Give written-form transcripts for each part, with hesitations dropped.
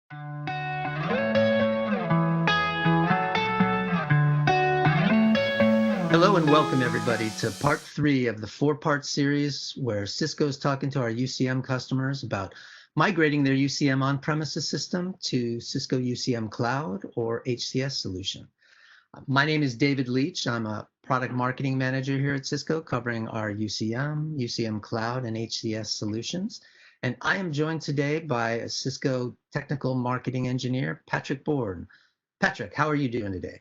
Hello and welcome everybody to part 3 of the 4-part series where Cisco is talking to our UCM customers about migrating their UCM on-premises system to Cisco UCM Cloud or HCS solution. My name is David Leach. I'm a product marketing manager here at Cisco covering our UCM, UCM Cloud, and HCS solutions. And I am joined today by a Cisco technical marketing engineer, Patrick Bourne. Patrick, how are you doing today?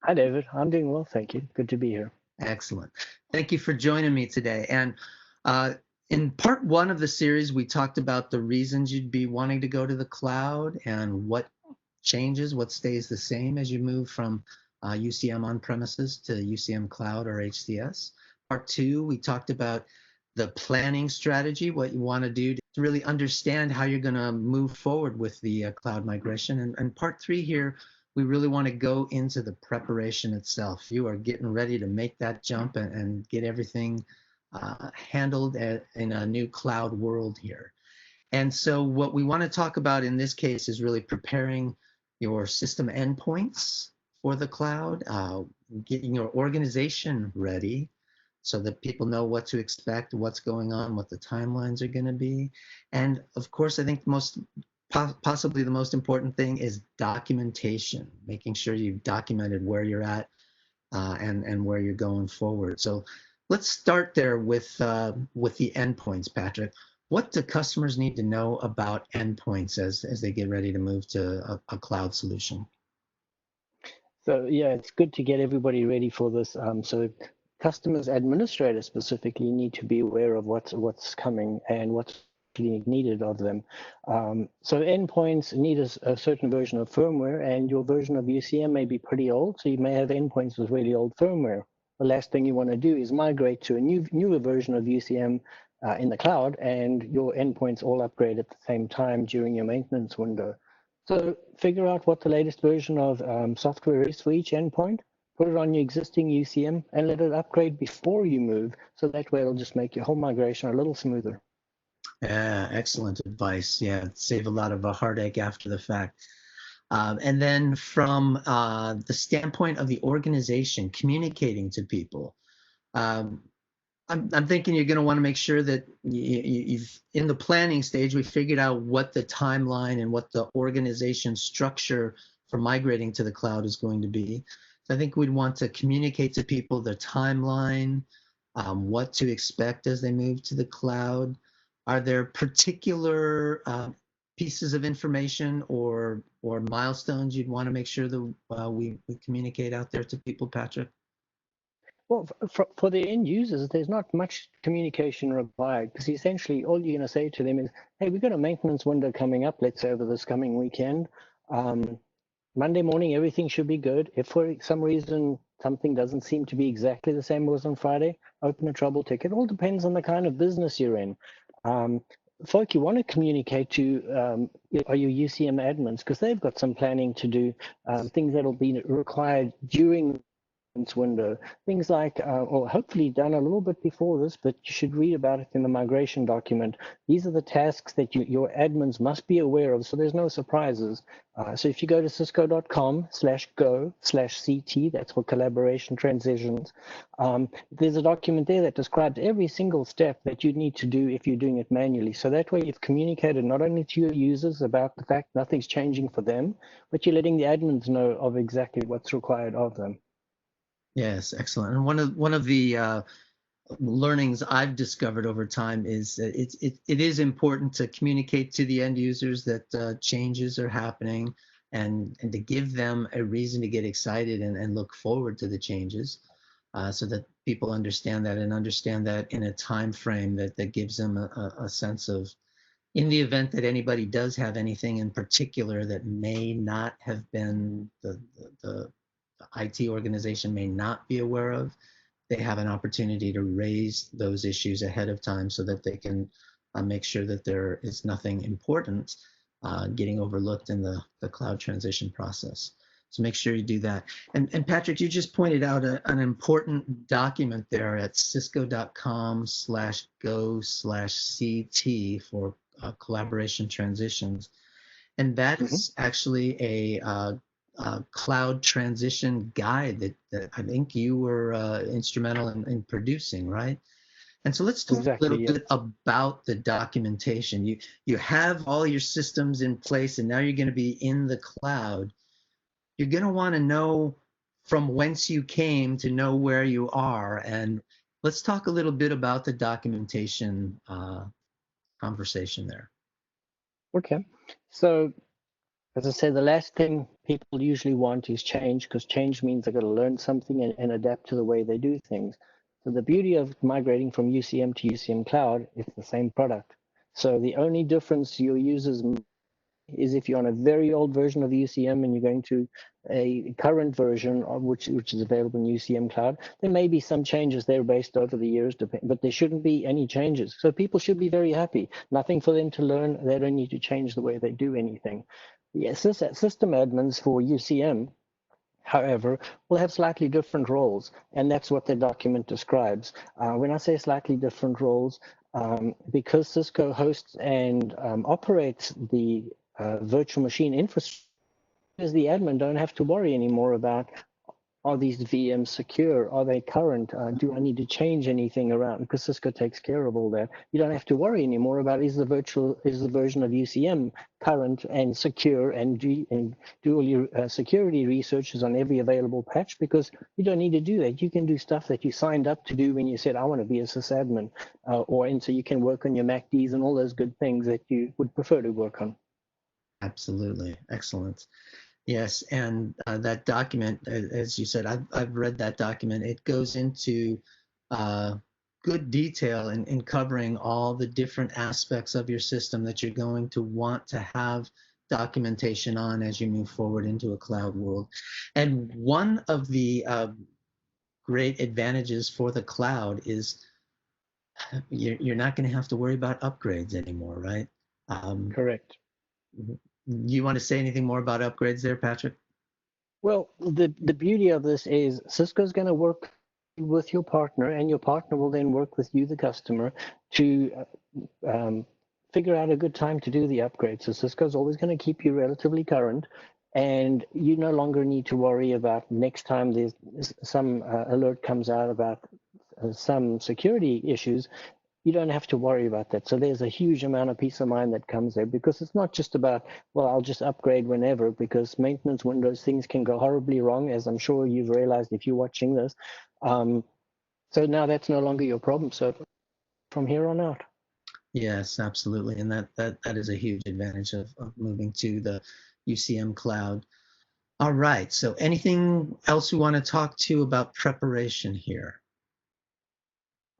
Hi, David. I'm doing well, thank you. Good to be here. Excellent. Thank you for joining me today. And in part 1 of the series, we talked about the reasons you'd be wanting to go to the cloud and what changes, what stays the same as you move from UCM on-premises to UCM Cloud or HCS. Part 2, we talked about the planning strategy, what you want to do to really understand how you're going to move forward with the cloud migration. And part 3 here, we really want to go into the preparation itself. You are getting ready to make that jump and get everything handled in a new cloud world here. And so what we want to talk about in this case is really preparing your system endpoints for the cloud, getting your organization ready so that people know what to expect, what's going on, what the timelines are going to be. And of course, I think possibly the most important thing is documentation, making sure you've documented where you're at and where you're going forward. So let's start there with the endpoints, Patrick. What do customers need to know about endpoints as they get ready to move to a cloud solution? So yeah, it's good to get everybody ready for this. So customers, administrators specifically, need to be aware of what's coming and what's needed of them. So endpoints need a certain version of firmware, and your version of UCM may be pretty old, so you may have endpoints with really old firmware. The last thing you want to do is migrate to a newer version of UCM in the cloud, and your endpoints all upgrade at the same time during your maintenance window. So figure out what the latest version of software is for each endpoint, put it on your existing UCM, and let it upgrade before you move, so that way it'll just make your whole migration a little smoother. Yeah, excellent advice. Yeah, save a lot of a heartache after the fact. And then from the standpoint of the organization, communicating to people, I'm thinking you're going to want to make sure that you've, in the planning stage, we figured out what the timeline and what the organization structure for migrating to the cloud is going to be. So I think we'd want to communicate to people the timeline, what to expect as they move to the cloud. Are there particular pieces of information or milestones you'd want to make sure that we communicate out there to people, Patrick? Well, for the end users, there's not much communication required, because essentially all you're going to say to them is, hey, we've got a maintenance window coming up, let's say over this coming weekend. Monday morning, everything should be good. If for some reason something doesn't seem to be exactly the same as on Friday, open a trouble ticket. It all depends on the kind of business you're in. Folk you want to communicate to are your UCM admins, because they've got some planning to do, things that'll be required during window, things like, or hopefully done a little bit before this, but you should read about it in the migration document. These are the tasks that your admins must be aware of, so there's no surprises. So if you go to cisco.com/go/CT, that's for collaboration transitions, there's a document there that describes every single step that you need to do if you're doing it manually. So that way you've communicated not only to your users about the fact nothing's changing for them, but you're letting the admins know of exactly what's required of them. Yes, excellent. And one of the learnings I've discovered over time is that it is important to communicate to the end users that changes are happening, and to give them a reason to get excited and look forward to the changes, so that people understand that in a time frame that gives them a sense of, in the event that anybody does have anything in particular that may not have been the IT organization may not be aware of, they have an opportunity to raise those issues ahead of time so that they can make sure that there is nothing important getting overlooked in the cloud transition process. So make sure you do that. And Patrick, you just pointed out an important document there at cisco.com/go/CT for collaboration transitions. and that is actually a cloud transition guide that I think you were instrumental in producing, right? And so let's talk a Exactly, little yeah. bit about the documentation. You have all your systems in place, and now you're going to be in the cloud. You're going to want to know from whence you came to know where you are. And let's talk a little bit about the documentation conversation there. Okay. So, as I said, the last thing people usually want is change, because change means they've got to learn something and adapt to the way they do things. So the beauty of migrating from UCM to UCM Cloud, it's the same product. So the only difference your users is if you're on a very old version of UCM and you're going to a current version of which is available in UCM Cloud, there may be some changes there based over the years, but there shouldn't be any changes. So people should be very happy. Nothing for them to learn. They don't need to change the way they do anything. The system admins for UCM, however, will have slightly different roles, and that's what the document describes. When I say slightly different roles, because Cisco hosts and operates the virtual machine infrastructure, as the admin don't have to worry anymore about, are these VMs secure? Are they current? Do I need to change anything around? Because Cisco takes care of all that. You don't have to worry anymore about is the version of UCM current and secure, and do all your security researches on every available patch, because you don't need to do that. You can do stuff that you signed up to do when you said, I want to be a sysadmin, and so you can work on your MACDs and all those good things that you would prefer to work on. Absolutely. Excellent. Yes, and that document, as you said, I've read that document. It goes into good detail in covering all the different aspects of your system that you're going to want to have documentation on as you move forward into a cloud world. And one of the great advantages for the cloud is you're not going to have to worry about upgrades anymore, right? Correct. You want to say anything more about upgrades there, Patrick? Well, the beauty of this is Cisco's going to work with your partner, and your partner will then work with you, the customer, to figure out a good time to do the upgrade. So Cisco's always going to keep you relatively current, and you no longer need to worry about next time there's some alert comes out about some security issues. You don't have to worry about that. So there's a huge amount of peace of mind that comes there, because it's not just about, well, I'll just upgrade whenever, because maintenance windows, things can go horribly wrong, as I'm sure you've realized if you're watching this. So now that's no longer your problem. So from here on out. Yes, absolutely. And that is a huge advantage of moving to the UCM cloud. All right. So anything else we want to talk to about preparation here?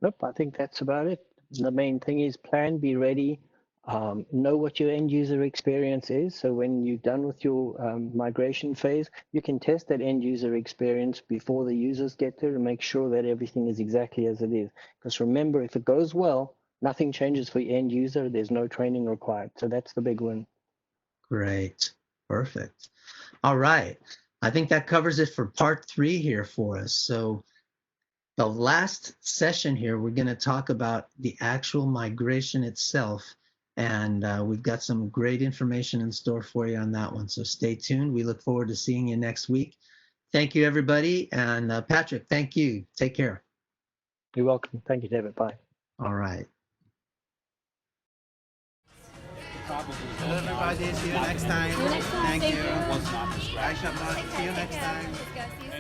Nope, I think that's about it. The main thing is plan, be ready, know what your end user experience is. So when you're done with your migration phase, you can test that end user experience before the users get there to make sure that everything is exactly as it is. Because remember, if it goes well, nothing changes for your end user. There's no training required. So that's the big win. Great. Perfect. All right. I think that covers it for part 3 here for us. So the last session here, we're going to talk about the actual migration itself. And we've got some great information in store for you on that one. So stay tuned. We look forward to seeing you next week. Thank you, everybody. And Patrick, thank you. Take care. You're welcome. Thank you, David. Bye. All right. Hello, everybody. See you next time. See you next time. Thank Thank you. you. I shall not. See you next time.